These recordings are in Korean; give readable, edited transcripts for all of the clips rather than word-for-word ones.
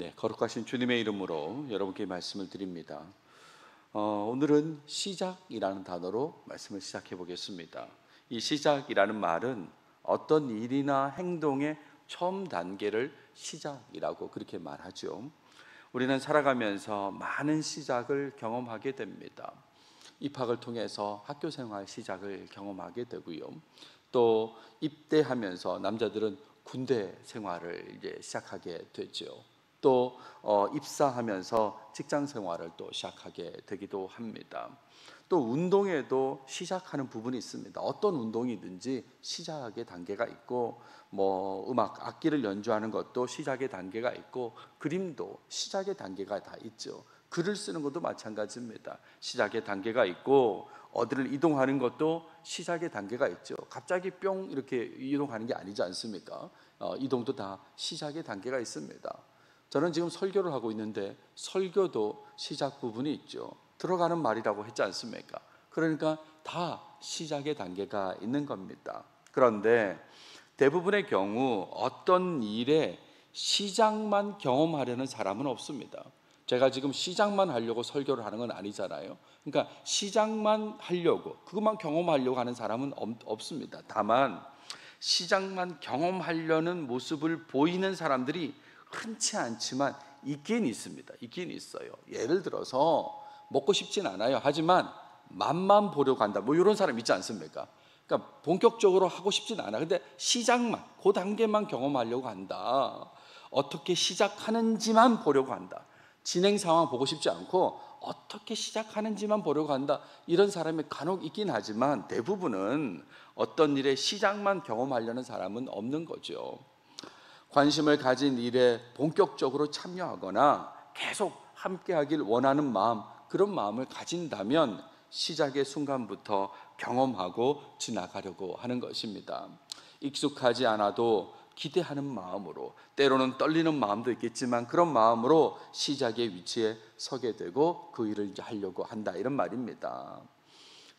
네, 거룩하신 주님의 이름으로 여러분께 말씀을 드립니다. 오늘은 시작이라는 단어로 말씀을 시작해 보겠습니다. 이 시작이라는 말은 어떤 일이나 행동의 처음 단계를 시작이라고 그렇게 말하죠. 우리는 살아가면서 많은 시작을 경험하게 됩니다. 입학을 통해서 학교 생활 시작을 경험하게 되고요. 또 입대하면서 남자들은 군대 생활을 이제 시작하게 되죠. 또 입사하면서 직장 생활을 또 시작하게 되기도 합니다. 또 운동에도 시작하는 부분이 있습니다. 어떤 운동이든지 시작의 단계가 있고, 음악 악기를 연주하는 것도 시작의 단계가 있고, 그림도 시작의 단계가 다 있죠. 글을 쓰는 것도 마찬가지입니다. 시작의 단계가 있고, 어디를 이동하는 것도 시작의 단계가 있죠. 갑자기 뿅 이렇게 이동하는 게 아니지 않습니까? 이동도 다 시작의 단계가 있습니다. 저는 지금 설교를 하고 있는데 설교도 시작 부분이 있죠. 들어가는 말이라고 했지 않습니까? 그러니까 다 시작의 단계가 있는 겁니다. 그런데 대부분의 경우 어떤 일의 시작만 경험하려는 사람은 없습니다. 제가 지금 시작만 하려고 설교를 하는 건 아니잖아요. 그러니까 시작만 하려고, 그것만 경험하려고 하는 사람은 없습니다. 다만 시작만 경험하려는 모습을 보이는 사람들이 흔치 않지만 있긴 있습니다. 있긴 있어요. 예를 들어서 먹고 싶진 않아요. 하지만 맛만 보려고 한다. 이런 사람 있지 않습니까? 그러니까 본격적으로 하고 싶진 않아. 근데 시작만, 그 단계만 경험하려고 한다. 어떻게 시작하는지만 보려고 한다. 진행 상황 보고 싶지 않고 어떻게 시작하는지만 보려고 한다. 이런 사람이 간혹 있긴 하지만 대부분은 어떤 일의 시작만 경험하려는 사람은 없는 거죠. 관심을 가진 일에 본격적으로 참여하거나 계속 함께하길 원하는 마음, 그런 마음을 가진다면 시작의 순간부터 경험하고 지나가려고 하는 것입니다. 익숙하지 않아도 기대하는 마음으로, 때로는 떨리는 마음도 있겠지만 그런 마음으로 시작의 위치에 서게 되고 그 일을 이제 하려고 한다, 이런 말입니다.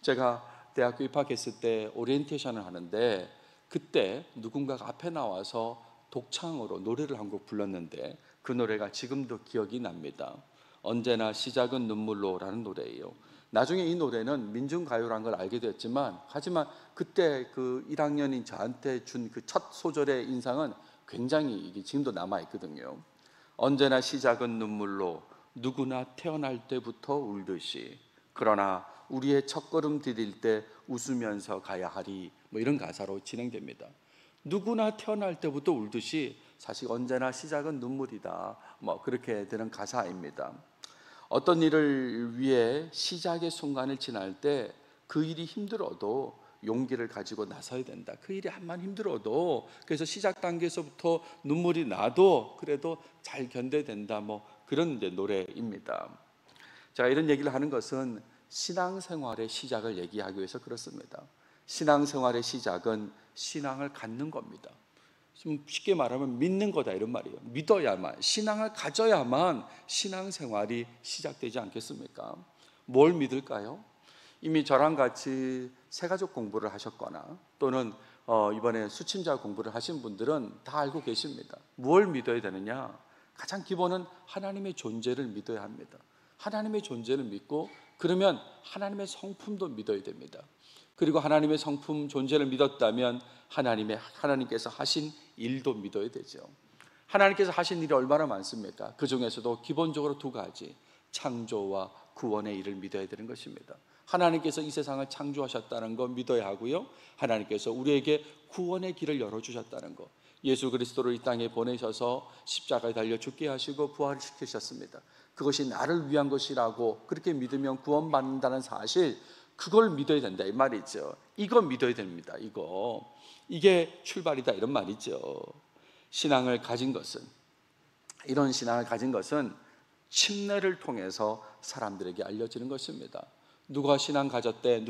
제가 대학교 입학했을 때 오리엔테이션을 하는데 그때 누군가가 앞에 나와서 독창으로 노래를 한 곡 불렀는데 그 노래가 지금도 기억이 납니다. 언제나 시작은 눈물로라는 노래예요. 나중에 이 노래는 민중가요라는 걸 알게 됐지만, 하지만 그때 그 1학년인 저한테 준 그 첫 소절의 인상은 굉장히 이게 지금도 남아있거든요. 언제나 시작은 눈물로 누구나 태어날 때부터 울듯이, 그러나 우리의 첫걸음 디딜 때 웃으면서 가야 하리, 이런 가사로 진행됩니다. 누구나 태어날 때부터 울듯이 사실 언제나 시작은 눈물이다, 그렇게 되는 가사입니다. 어떤 일을 위해 시작의 순간을 지날 때 그 일이 힘들어도 용기를 가지고 나서야 된다. 그 일이 한만 힘들어도, 그래서 시작 단계에서부터 눈물이 나도 그래도 잘 견뎌야 된다, 그런 이제 노래입니다. 제가 이런 얘기를 하는 것은 신앙생활의 시작을 얘기하기 위해서 그렇습니다. 신앙생활의 시작은 신앙을 갖는 겁니다. 좀 쉽게 말하면 믿는 거다, 이런 말이에요. 믿어야만, 신앙을 가져야만 신앙생활이 시작되지 않겠습니까? 뭘 믿을까요? 이미 저랑 같이 새가족 공부를 하셨거나 또는 이번에 수침자 공부를 하신 분들은 다 알고 계십니다. 뭘 믿어야 되느냐? 가장 기본은 하나님의 존재를 믿어야 합니다. 하나님의 존재를 믿고, 그러면 하나님의 성품도 믿어야 됩니다. 그리고 하나님의 성품 존재를 믿었다면 하나님께서 하신 일도 믿어야 되죠. 하나님께서 하신 일이 얼마나 많습니까? 그 중에서도 기본적으로 두 가지, 창조와 구원의 일을 믿어야 되는 것입니다. 하나님께서 이 세상을 창조하셨다는 거 믿어야 하고요, 하나님께서 우리에게 구원의 길을 열어주셨다는 거, 예수 그리스도를 이 땅에 보내셔서 십자가에 달려 죽게 하시고 부활시키셨습니다. 그것이 나를 위한 것이라고 그렇게 믿으면 구원받는다는 사실, 그걸 믿어야 된다, 이 말이죠. 이거 믿어야 됩니다. 이게 출발이다, 이런 말이죠. 이런 신앙을 가진 것은 침례를 통해서 사람들에게 알려지는 것입니다. 누가 신앙 가졌대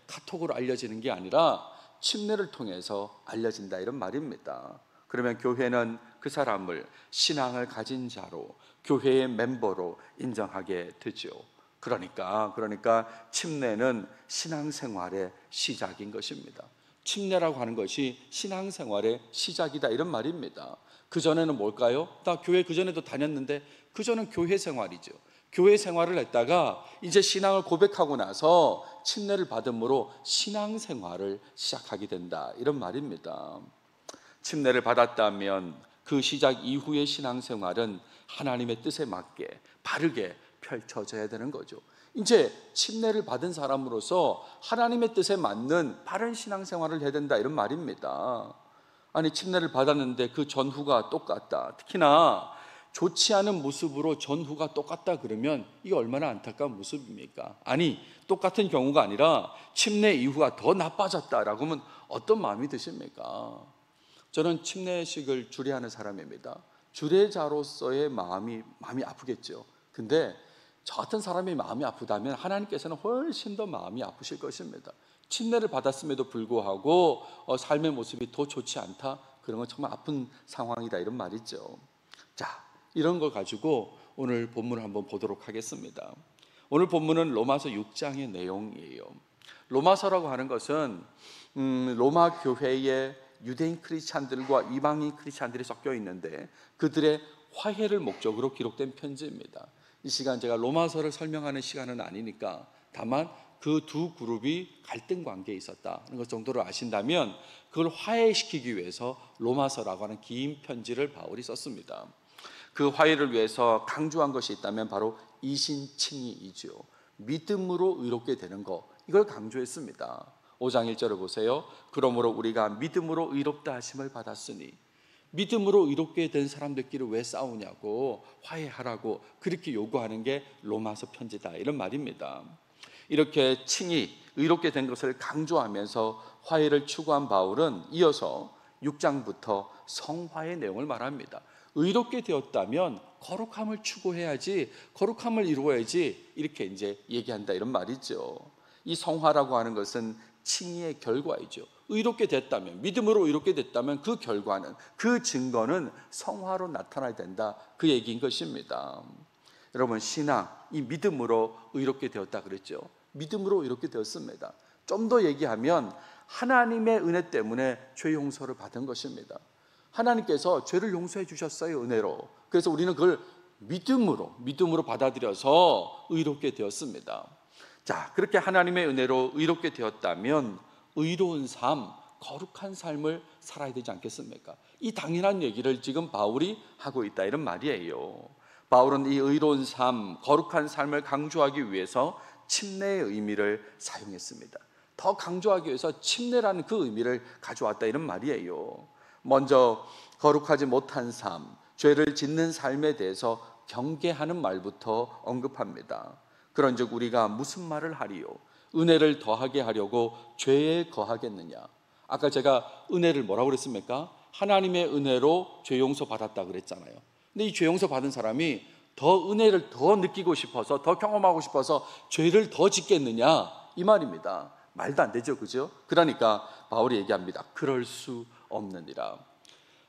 카톡으로 알려지는 게 아니라 침례를 통해서 알려진다, 이런 말입니다. 그러면 교회는 그 사람을 신앙을 가진 자로, 교회의 멤버로 인정하게 되죠. 그러니까 침례는 신앙생활의 시작인 것입니다. 침례라고 하는 것이 신앙생활의 시작이다, 이런 말입니다. 그전에는 뭘까요? 나 교회 그전에도 다녔는데 그전은 교회 생활이죠. 교회 생활을 했다가 이제 신앙을 고백하고 나서 침례를 받음으로 신앙생활을 시작하게 된다, 이런 말입니다. 침례를 받았다면 그 시작 이후의 신앙생활은 하나님의 뜻에 맞게 바르게 펼쳐져야 되는 거죠. 이제 침례를 받은 사람으로서 하나님의 뜻에 맞는 바른 신앙생활을 해야 된다, 이런 말입니다. 아니, 침례를 받았는데 그 전후가 똑같다, 특히나 좋지 않은 모습으로 전후가 똑같다 그러면 이게 얼마나 안타까운 모습입니까? 아니, 똑같은 경우가 아니라 침례 이후가 더 나빠졌다라고 하면 어떤 마음이 드십니까? 저는 침례식을 주례하는 사람입니다. 주례자로서의 마음이 아프겠죠. 근데 저 같은 사람이 마음이 아프다면 하나님께서는 훨씬 더 마음이 아프실 것입니다. 침례를 받았음에도 불구하고 삶의 모습이 더 좋지 않다, 그런 건 정말 아픈 상황이다, 이런 말이죠. 자, 이런 걸 가지고 오늘 본문을 한번 보도록 하겠습니다. 오늘 본문은 로마서 6장의 내용이에요. 로마서라고 하는 것은 로마 교회의 유대인 크리스찬들과 이방인 크리스찬들이 섞여 있는데 그들의 화해를 목적으로 기록된 편지입니다. 이 시간 제가 로마서를 설명하는 시간은 아니니까 다만 그 두 그룹이 갈등 관계에 있었다는 것 정도를 아신다면 그걸 화해시키기 위해서 로마서라고 하는 긴 편지를 바울이 썼습니다. 그 화해를 위해서 강조한 것이 있다면 바로 이신칭의이죠. 믿음으로 의롭게 되는 것, 이걸 강조했습니다. 5장 1절을 보세요. 그러므로 우리가 믿음으로 의롭다 하심을 받았으니, 믿음으로 의롭게 된 사람들끼리 왜 싸우냐고, 화해하라고 그렇게 요구하는 게 로마서 편지다, 이런 말입니다. 이렇게 칭의, 의롭게 된 것을 강조하면서 화해를 추구한 바울은 이어서 6장부터 성화의 내용을 말합니다. 의롭게 되었다면 거룩함을 추구해야지, 거룩함을 이루어야지, 이렇게 이제 얘기한다, 이런 말이죠. 이 성화라고 하는 것은 칭의의 결과이죠. 의롭게 됐다면, 믿음으로 의롭게 됐다면 그 결과는, 그 증거는 성화로 나타나야 된다, 그 얘기인 것입니다. 여러분, 신앙, 이 믿음으로 의롭게 되었다 그랬죠. 믿음으로 의롭게 되었습니다. 좀 더 얘기하면 하나님의 은혜 때문에 죄 용서를 받은 것입니다. 하나님께서 죄를 용서해 주셨어요, 은혜로. 그래서 우리는 그걸 믿음으로 받아들여서 의롭게 되었습니다. 자, 그렇게 하나님의 은혜로 의롭게 되었다면 의로운 삶, 거룩한 삶을 살아야 되지 않겠습니까? 이 당연한 얘기를 지금 바울이 하고 있다, 이런 말이에요. 바울은 이 의로운 삶, 거룩한 삶을 강조하기 위해서 침례의 의미를 사용했습니다. 더 강조하기 위해서 침례라는 그 의미를 가져왔다, 이런 말이에요. 먼저 거룩하지 못한 삶, 죄를 짓는 삶에 대해서 경계하는 말부터 언급합니다. 그런즉 우리가 무슨 말을 하리요? 은혜를 더하게 하려고 죄에 거하겠느냐? 아까 제가 은혜를 뭐라고 그랬습니까? 하나님의 은혜로 죄 용서 받았다 그랬잖아요. 근데 이 죄 용서 받은 사람이 더 은혜를 더 느끼고 싶어서, 더 경험하고 싶어서 죄를 더 짓겠느냐, 이 말입니다. 말도 안 되죠, 그죠? 그러니까 바울이 얘기합니다. 그럴 수 없느니라.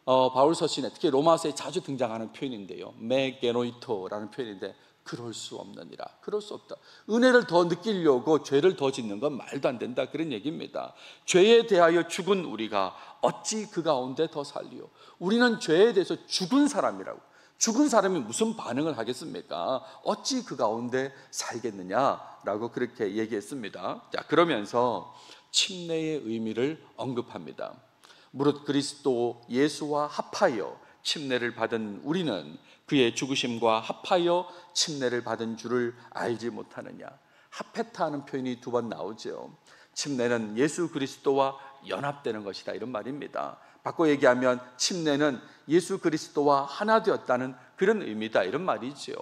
바울 서신에 특히 로마서에 자주 등장하는 표현인데요, 메게노이토라는 표현인데, 그럴 수 없느니라, 그럴 수 없다. 은혜를 더 느끼려고 죄를 더 짓는 건 말도 안 된다, 그런 얘기입니다. 죄에 대하여 죽은 우리가 어찌 그 가운데 더 살리요? 우리는 죄에 대해서 죽은 사람이라고. 죽은 사람이 무슨 반응을 하겠습니까? 어찌 그 가운데 살겠느냐라고 그렇게 얘기했습니다. 자, 그러면서 침례의 의미를 언급합니다. 무릇 그리스도 예수와 합하여 침례를 받은 우리는 그의 죽으심과 합하여 침례를 받은 줄을 알지 못하느냐. 합했다 하는 표현이 두 번 나오죠. 침례는 예수 그리스도와 연합되는 것이다, 이런 말입니다. 바꿔 얘기하면 침례는 예수 그리스도와 하나 되었다는 그런 의미다, 이런 말이죠.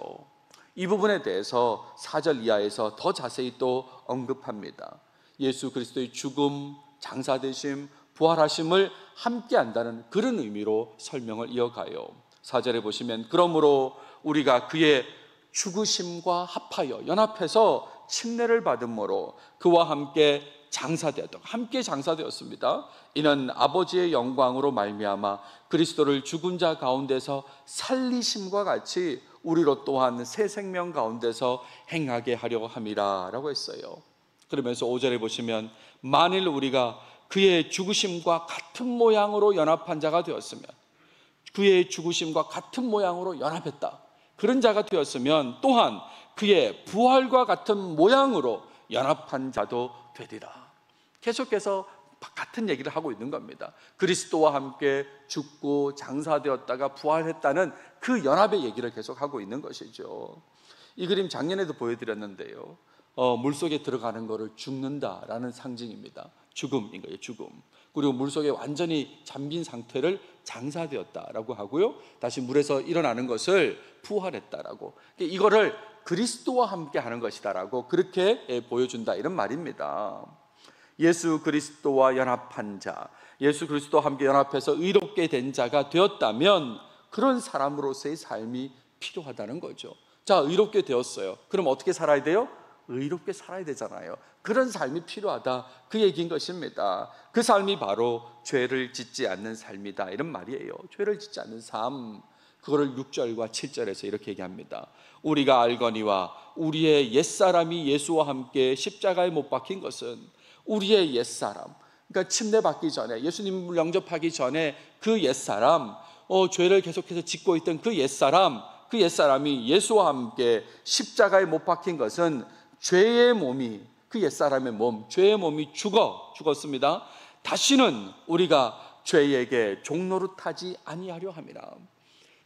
이 부분에 대해서 4절 이하에서 더 자세히 또 언급합니다. 예수 그리스도의 죽음, 장사되심, 부활하심을 함께 한다는 그런 의미로 설명을 이어가요. 4절에 보시면 그러므로 우리가 그의 죽으심과 합하여 연합해서 침례를 받음으로 그와 함께 장사되었다. 함께 장사되었습니다. 이는 아버지의 영광으로 말미암아 그리스도를 죽은 자 가운데서 살리심과 같이 우리로 또한 새 생명 가운데서 행하게 하려 함이라 라고 했어요. 그러면서 5절에 보시면 만일 우리가 그의 죽으심과 같은 모양으로 연합한 자가 되었으면, 그의 죽으심과 같은 모양으로 연합했다. 그런 자가 되었으면 또한 그의 부활과 같은 모양으로 연합한 자도 되리라. 계속해서 같은 얘기를 하고 있는 겁니다. 그리스도와 함께 죽고 장사되었다가 부활했다는 그 연합의 얘기를 계속하고 있는 것이죠. 이 그림 작년에도 보여드렸는데요, 물속에 들어가는 것을 죽는다라는 상징입니다. 죽음인 거예요, 죽음. 그리고 물속에 완전히 잠긴 상태를 장사되었다라고 하고요, 다시 물에서 일어나는 것을 부활했다라고, 이거를 그리스도와 함께 하는 것이다라고 그렇게 보여준다, 이런 말입니다. 예수 그리스도와 연합한 자, 예수 그리스도와 함께 연합해서 의롭게 된 자가 되었다면 그런 사람으로서의 삶이 필요하다는 거죠. 자, 의롭게 되었어요. 그럼 어떻게 살아야 돼요? 의롭게 살아야 되잖아요. 그런 삶이 필요하다, 그 얘기인 것입니다. 그 삶이 바로 죄를 짓지 않는 삶이다, 이런 말이에요. 죄를 짓지 않는 삶, 그거를 6절과 7절에서 이렇게 얘기합니다. 우리가 알거니와 우리의 옛사람이 예수와 함께 십자가에 못 박힌 것은 우리의 옛사람, 그러니까 침례 받기 전에, 예수님을 영접하기 전에 그 옛사람, 죄를 계속해서 짓고 있던 그 옛사람이 예수와 함께 십자가에 못 박힌 것은 죄의 몸이, 그 옛사람의 몸, 죄의 몸이 죽었습니다. 다시는 우리가 죄에게 종노릇하지 아니하려 함이라.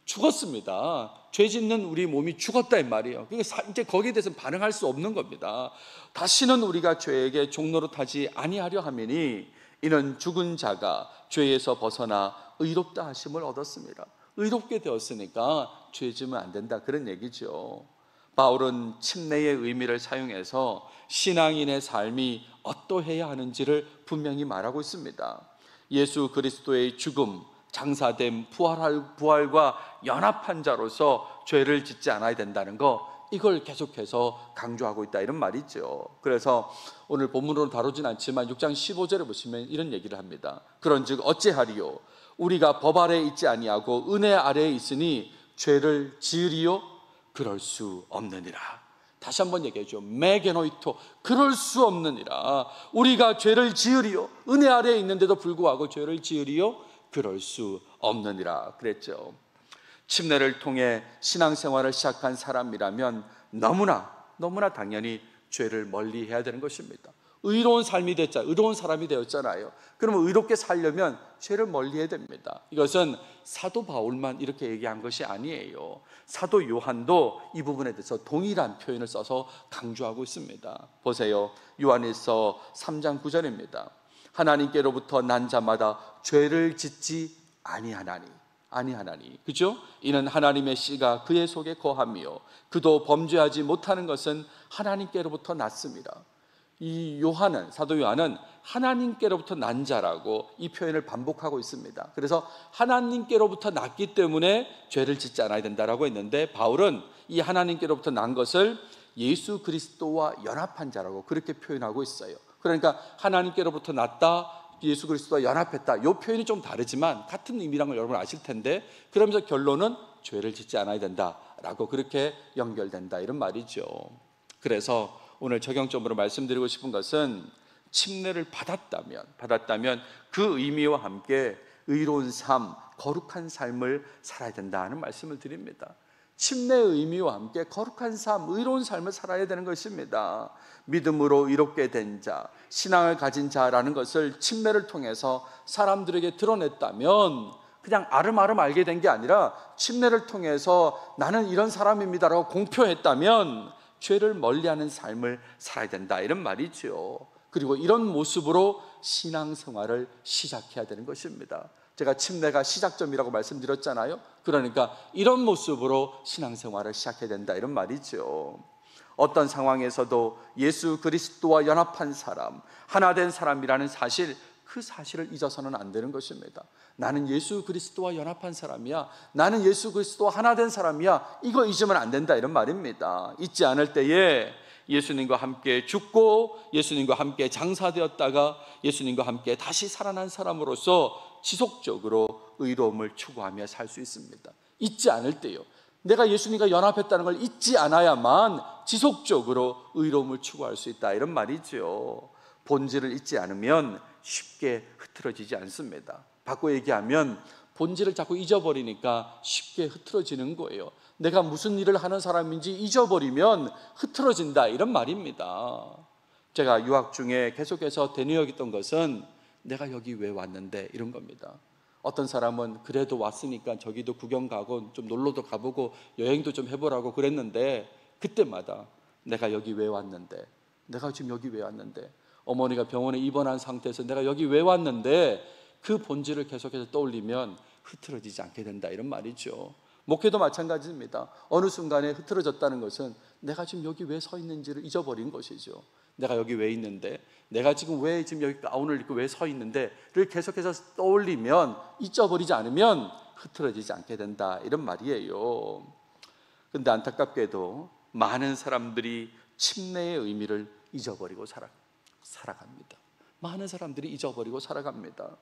죽었습니다. 죄 짓는 우리 몸이 죽었다, 이 말이에요. 그러니까 이제 거기에 대해서 반응할 수 없는 겁니다. 다시는 우리가 죄에게 종노릇하지 아니하려 함이니 이는 죽은 자가 죄에서 벗어나 의롭다 하심을 얻었습니다. 의롭게 되었으니까 죄 지으면 안 된다, 그런 얘기죠. 바울은 침례의 의미를 사용해서 신앙인의 삶이 어떠해야 하는지를 분명히 말하고 있습니다. 예수 그리스도의 죽음, 장사됨, 부활과 연합한 자로서 죄를 짓지 않아야 된다는 거, 이걸 계속해서 강조하고 있다, 이런 말이죠. 그래서 오늘 본문으로 다루진 않지만 6장 15절에 보시면 이런 얘기를 합니다. 그런즉 어찌하리요? 우리가 법 아래에 있지 아니하고 은혜 아래에 있으니 죄를 지으리요? 그럴 수 없느니라. 다시 한번 얘기하죠. 메게노이토, 그럴 수 없느니라. 우리가 죄를 지으리요? 은혜 아래에 있는데도 불구하고 죄를 지으리요? 그럴 수 없느니라 그랬죠. 침례를 통해 신앙생활을 시작한 사람이라면 너무나 당연히 죄를 멀리해야 되는 것입니다. 의로운 삶이 됐잖아요. 의로운 사람이 되었잖아요. 그러면 의롭게 살려면 죄를 멀리해야 됩니다. 이것은 사도 바울만 이렇게 얘기한 것이 아니에요. 사도 요한도 이 부분에 대해서 동일한 표현을 써서 강조하고 있습니다. 보세요. 요한일서 3장 9절입니다. 하나님께로부터 난 자마다 죄를 짓지 아니하나니, 그죠? 이는 하나님의 씨가 그의 속에 거하며 그도 범죄하지 못하는 것은 하나님께로부터 났습니다. 이 사도 요한은 하나님께로부터 난 자라고 이 표현을 반복하고 있습니다. 그래서 하나님께로부터 났기 때문에 죄를 짓지 않아야 된다라고 했는데, 바울은 이 하나님께로부터 난 것을 예수 그리스도와 연합한 자라고 그렇게 표현하고 있어요. 그러니까 하나님께로부터 났다, 예수 그리스도와 연합했다, 이 표현이 좀 다르지만 같은 의미라는 걸 여러분 아실 텐데, 그러면서 결론은 죄를 짓지 않아야 된다라고 그렇게 연결된다, 이런 말이죠. 그래서 오늘 적용점으로 말씀드리고 싶은 것은 침례를 받았다면 그 의미와 함께 의로운 삶, 거룩한 삶을 살아야 된다는 말씀을 드립니다. 침례의 의미와 함께 거룩한 삶, 의로운 삶을 살아야 되는 것입니다. 믿음으로 의롭게 된 자, 신앙을 가진 자라는 것을 침례를 통해서 사람들에게 드러냈다면, 그냥 아름아름 알게 된 게 아니라 침례를 통해서 나는 이런 사람입니다라고 공표했다면 죄를 멀리하는 삶을 살아야 된다, 이런 말이죠. 그리고 이런 모습으로 신앙생활을 시작해야 되는 것입니다. 제가 침례가 시작점이라고 말씀드렸잖아요. 그러니까 이런 모습으로 신앙생활을 시작해야 된다, 이런 말이죠. 어떤 상황에서도 예수 그리스도와 연합한 사람, 하나 된 사람이라는 사실, 그 사실을 잊어서는 안 되는 것입니다. 나는 예수 그리스도와 연합한 사람이야, 나는 예수 그리스도와 하나 된 사람이야, 이거 잊으면 안 된다, 이런 말입니다. 잊지 않을 때에 예수님과 함께 죽고 예수님과 함께 장사되었다가 예수님과 함께 다시 살아난 사람으로서 지속적으로 의로움을 추구하며 살 수 있습니다. 잊지 않을 때요. 내가 예수님과 연합했다는 걸 잊지 않아야만 지속적으로 의로움을 추구할 수 있다, 이런 말이죠. 본질을 잊지 않으면 쉽게 흐트러지지 않습니다. 바꿔 얘기하면 본질을 자꾸 잊어버리니까 쉽게 흐트러지는 거예요. 내가 무슨 일을 하는 사람인지 잊어버리면 흐트러진다, 이런 말입니다. 제가 유학 중에 계속해서 되뇌어있던 것은 내가 여기 왜 왔는데, 이런 겁니다. 어떤 사람은 그래도 왔으니까 저기도 구경 가고 좀 놀러도 가보고 여행도 좀 해보라고 그랬는데, 그때마다 내가 여기 왜 왔는데, 내가 지금 여기 왜 왔는데, 어머니가 병원에 입원한 상태에서 내가 여기 왜 왔는데, 그 본질을 계속해서 떠올리면 흐트러지지 않게 된다, 이런 말이죠. 목회도 마찬가지입니다. 어느 순간에 흐트러졌다는 것은 내가 지금 여기 왜 서 있는지를 잊어버린 것이죠. 내가 여기 왜 있는데, 내가 지금 왜 지금 여기 가운을 입고 왜 서 있는데를 계속해서 떠올리면, 잊어버리지 않으면 흐트러지지 않게 된다, 이런 말이에요. 그런데 안타깝게도 많은 사람들이 침례의 의미를 잊어버리고 살아갑니다. 많은 사람들이 잊어버리고 살아갑니다.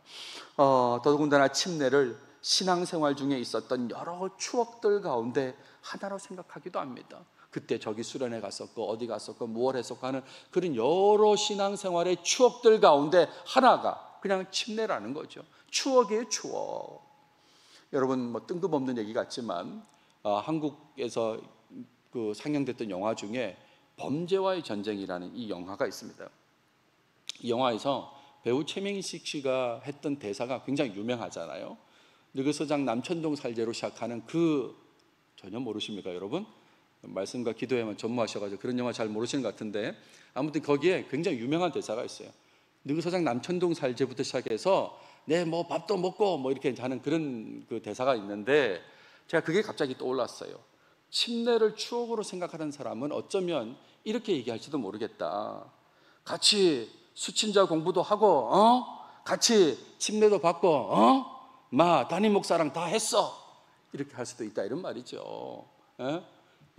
더군다나 침례를 신앙생활 중에 있었던 여러 추억들 가운데 하나로 생각하기도 합니다. 그때 저기 수련회 갔었고 어디 갔었고 무엇 했었고 하는 그런 여러 신앙생활의 추억들 가운데 하나가 그냥 침례라는 거죠. 추억이에요, 추억. 여러분, 뭐 뜬금없는 얘기 같지만 한국에서 그 상영됐던 영화 중에 범죄와의 전쟁이라는 이 영화가 있습니다. 이 영화에서 배우 최민식 씨가 했던 대사가 굉장히 유명하잖아요. 느그서장 남천동 살제로 시작하는 그, 전혀 모르십니까 여러분? 말씀과 기도에만 전무하셔가지고 그런 영화 잘 모르시는 것 같은데, 아무튼 거기에 굉장히 유명한 대사가 있어요. 느그서장 남천동 살제부터 시작해서 네, 뭐 밥도 먹고 뭐 이렇게 하는 그런 그 대사가 있는데, 제가 그게 갑자기 떠올랐어요. 침례를 추억으로 생각하는 사람은 어쩌면 이렇게 얘기할지도 모르겠다. 같이 수친자 공부도 하고, 같이 침례도 받고, 마 담임 목사랑 다 했어, 이렇게 할 수도 있다, 이런 말이죠.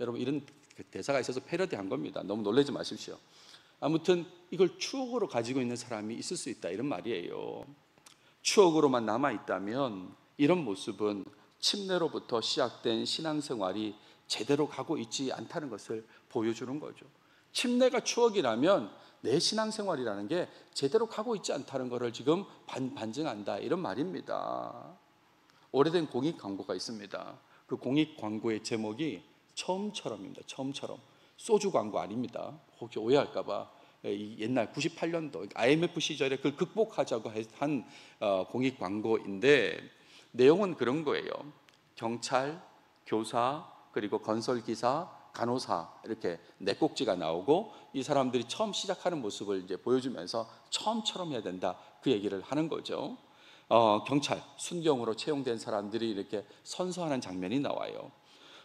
여러분, 이런 대사가 있어서 패러디한 겁니다. 너무 놀라지 마십시오. 아무튼 이걸 추억으로 가지고 있는 사람이 있을 수 있다, 이런 말이에요. 추억으로만 남아있다면 이런 모습은 침례로부터 시작된 신앙생활이 제대로 가고 있지 않다는 것을 보여주는 거죠. 침례가 추억이라면 내 신앙생활이라는 게 제대로 가고 있지 않다는 것을 지금 반증한다, 이런 말입니다. 오래된 공익 광고가 있습니다. 그 공익 광고의 제목이 처음처럼입니다. 처음처럼. 소주 광고 아닙니다. 혹시 오해할까 봐. 옛날 98년도 IMF 시절에 그걸 극복하자고 한 공익 광고인데, 내용은 그런 거예요. 경찰, 교사, 그리고 건설기사, 간호사, 이렇게 네 꼭지가 나오고 이 사람들이 처음 시작하는 모습을 이제 보여주면서 처음처럼 해야 된다, 그 얘기를 하는 거죠. 경찰, 순경으로 채용된 사람들이 이렇게 선서하는 장면이 나와요.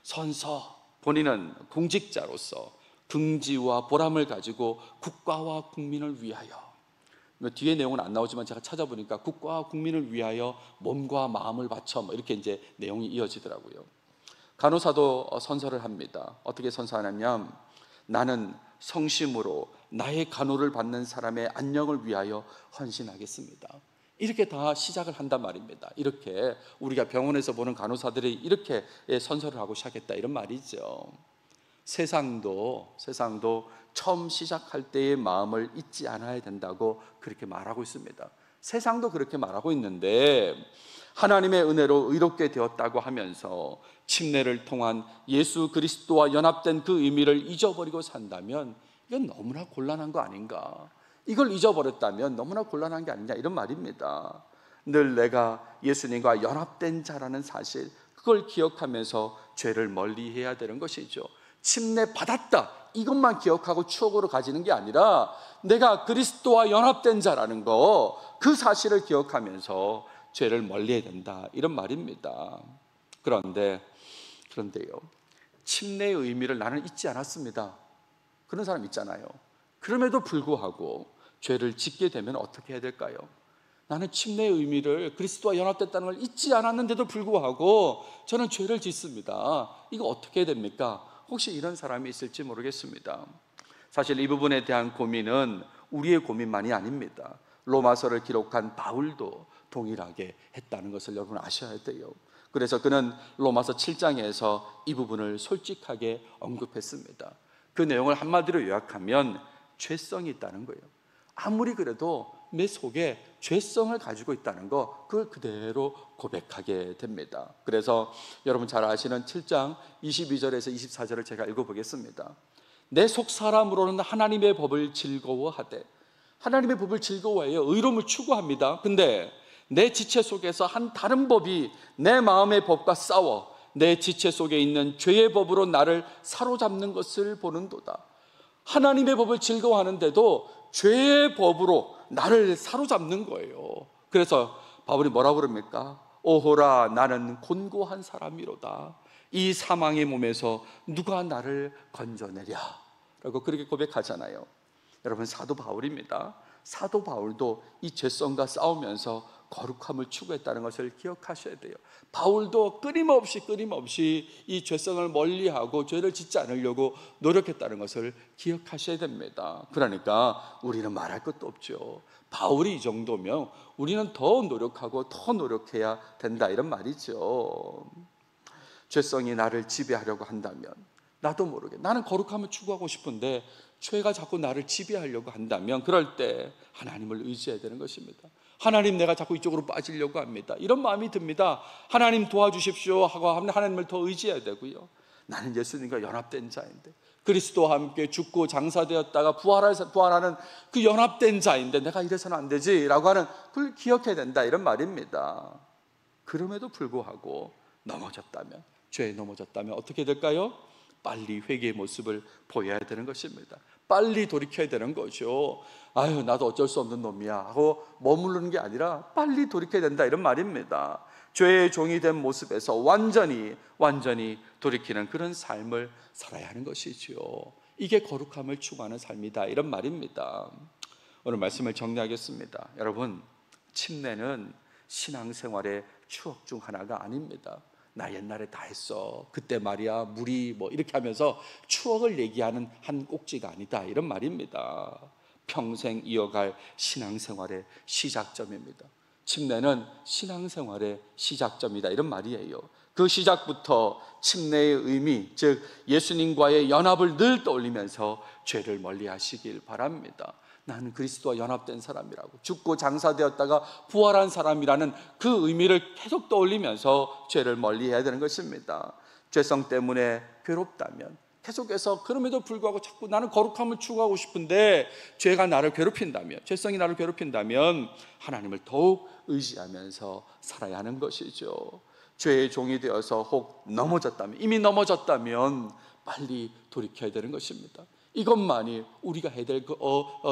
선서, 본인은 공직자로서 긍지와 보람을 가지고 국가와 국민을 위하여, 뒤에 내용은 안 나오지만 제가 찾아보니까 국가와 국민을 위하여 몸과 마음을 바쳐, 뭐 이렇게 이제 내용이 이어지더라고요. 간호사도 선서를 합니다. 어떻게 선서하냐면, 나는 성심으로 나의 간호를 받는 사람의 안녕을 위하여 헌신하겠습니다. 이렇게 다 시작을 한단 말입니다. 이렇게 우리가 병원에서 보는 간호사들이 이렇게 선서를 하고 시작했다, 이런 말이죠. 세상도 처음 시작할 때의 마음을 잊지 않아야 된다고 그렇게 말하고 있습니다. 세상도 그렇게 말하고 있는데, 하나님의 은혜로 의롭게 되었다고 하면서 침례를 통한 예수 그리스도와 연합된 그 의미를 잊어버리고 산다면 이건 너무나 곤란한 거 아닌가? 이걸 잊어버렸다면 너무나 곤란한 게 아니냐, 이런 말입니다. 늘 내가 예수님과 연합된 자라는 사실, 그걸 기억하면서 죄를 멀리해야 되는 것이죠. 침례 받았다, 이것만 기억하고 추억으로 가지는 게 아니라 내가 그리스도와 연합된 자라는 거, 그 사실을 기억하면서 죄를 멀리해야 된다, 이런 말입니다. 그런데요, 침례의 의미를 나는 잊지 않았습니다, 그런 사람 있잖아요. 그럼에도 불구하고 죄를 짓게 되면 어떻게 해야 될까요? 나는 침례의 의미를, 그리스도와 연합됐다는 걸 잊지 않았는데도 불구하고 저는 죄를 짓습니다. 이거 어떻게 해야 됩니까? 혹시 이런 사람이 있을지 모르겠습니다. 사실 이 부분에 대한 고민은 우리의 고민만이 아닙니다. 로마서를 기록한 바울도 동일하게 했다는 것을 여러분 아셔야 돼요. 그래서 그는 로마서 7장에서 이 부분을 솔직하게 언급했습니다. 그 내용을 한마디로 요약하면 죄성이 있다는 거예요. 아무리 그래도 내 속에 죄성을 가지고 있다는 거, 그걸 그대로 고백하게 됩니다. 그래서 여러분 잘 아시는 7장 22절에서 24절을 제가 읽어보겠습니다. 내 속 사람으로는 하나님의 법을 즐거워하되, 하나님의 법을 즐거워해요. 의로움을 추구합니다. 근데 내 지체 속에서 한 다른 법이 내 마음의 법과 싸워 내 지체 속에 있는 죄의 법으로 나를 사로잡는 것을 보는도다. 하나님의 법을 즐거워하는데도 죄의 법으로 나를 사로잡는 거예요. 그래서 바울이 뭐라고 그럽니까? 오호라, 나는 곤고한 사람이로다. 이 사망의 몸에서 누가 나를 건져내랴 라고 그렇게 고백하잖아요. 여러분, 사도 바울입니다. 사도 바울도 이 죄성과 싸우면서 거룩함을 추구했다는 것을 기억하셔야 돼요. 바울도 끊임없이 이 죄성을 멀리하고 죄를 짓지 않으려고 노력했다는 것을 기억하셔야 됩니다. 그러니까 우리는 말할 것도 없죠. 바울이 이 정도면 우리는 더 노력하고 더 노력해야 된다, 이런 말이죠. 죄성이 나를 지배하려고 한다면, 나도 모르게 나는 거룩함을 추구하고 싶은데 죄가 자꾸 나를 지배하려고 한다면, 그럴 때 하나님을 의지해야 되는 것입니다. 하나님, 내가 자꾸 이쪽으로 빠지려고 합니다, 이런 마음이 듭니다. 하나님 도와주십시오 하고 하나님을 더 의지해야 되고요. 나는 예수님과 연합된 자인데, 그리스도와 함께 죽고 장사되었다가 부활하는 그 연합된 자인데 내가 이래서는 안 되지 라고 하는 그걸 기억해야 된다, 이런 말입니다. 그럼에도 불구하고 넘어졌다면, 죄에 넘어졌다면 어떻게 될까요? 빨리 회개의 모습을 보여야 되는 것입니다. 빨리 돌이켜야 되는 거죠. 아유, 나도 어쩔 수 없는 놈이야 하고 머무르는 게 아니라 빨리 돌이켜야 된다, 이런 말입니다. 죄의 종이 된 모습에서 완전히 돌이키는 그런 삶을 살아야 하는 것이지요. 이게 거룩함을 추구하는 삶이다, 이런 말입니다. 오늘 말씀을 정리하겠습니다. 여러분, 침례는 신앙생활의 추억 중 하나가 아닙니다. 나 옛날에 다 했어, 그때 말이야, 물이 뭐 이렇게 하면서 추억을 얘기하는 한 꼭지가 아니다, 이런 말입니다. 평생 이어갈 신앙생활의 시작점입니다. 침례는 신앙생활의 시작점이다, 이런 말이에요. 그 시작부터 침례의 의미, 즉 예수님과의 연합을 늘 떠올리면서 죄를 멀리 하시길 바랍니다. 나는 그리스도와 연합된 사람이라고, 죽고 장사되었다가 부활한 사람이라는 그 의미를 계속 떠올리면서 죄를 멀리해야 되는 것입니다. 죄성 때문에 괴롭다면, 계속해서 그럼에도 불구하고 자꾸 나는 거룩함을 추구하고 싶은데 죄가 나를 괴롭힌다면, 죄성이 나를 괴롭힌다면 하나님을 더욱 의지하면서 살아야 하는 것이죠. 죄의 종이 되어서 혹 넘어졌다면, 이미 넘어졌다면 빨리 돌이켜야 되는 것입니다. 이것만이 우리가 해야 될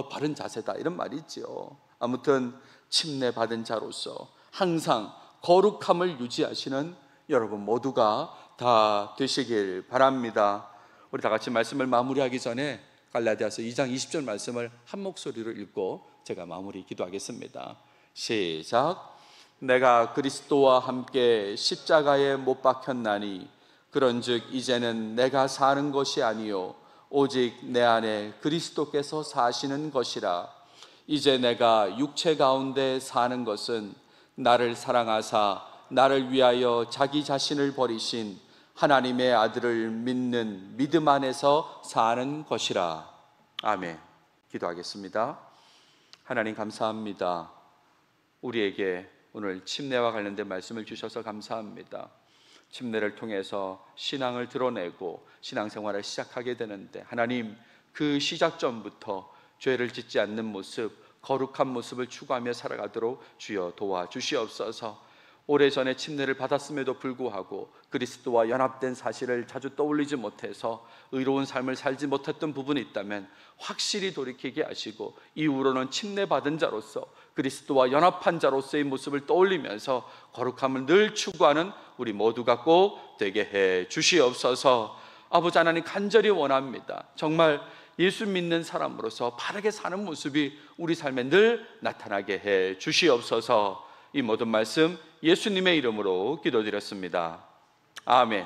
바른 자세다, 이런 말이죠. 아무튼 침례 받은 자로서 항상 거룩함을 유지하시는 여러분 모두가 다 되시길 바랍니다. 우리 다 같이 말씀을 마무리하기 전에 갈라디아서 2장 20절 말씀을 한 목소리로 읽고 제가 마무리 기도하겠습니다. 시작. 내가 그리스도와 함께 십자가에 못 박혔나니 그런즉 이제는 내가 사는 것이 아니요 오직 내 안에 그리스도께서 사시는 것이라. 이제 내가 육체 가운데 사는 것은 나를 사랑하사 나를 위하여 자기 자신을 버리신 하나님의 아들을 믿는 믿음 안에서 사는 것이라. 아멘. 기도하겠습니다. 하나님, 감사합니다. 우리에게 오늘 침례와 관련된 말씀을 주셔서 감사합니다. 침례를 통해서 신앙을 드러내고 신앙생활을 시작하게 되는데, 하나님, 그 시작점부터 죄를 짓지 않는 모습, 거룩한 모습을 추구하며 살아가도록 주여 도와주시옵소서. 오래전에 침례를 받았음에도 불구하고 그리스도와 연합된 사실을 자주 떠올리지 못해서 의로운 삶을 살지 못했던 부분이 있다면 확실히 돌이키게 하시고, 이후로는 침례 받은 자로서 그리스도와 연합한 자로서의 모습을 떠올리면서 거룩함을 늘 추구하는 우리 모두가 꼭 되게 해 주시옵소서. 아버지 하나님, 간절히 원합니다. 정말 예수 믿는 사람으로서 바르게 사는 모습이 우리 삶에 늘 나타나게 해 주시옵소서. 이 모든 말씀 예수님의 이름으로 기도드렸습니다. 아멘.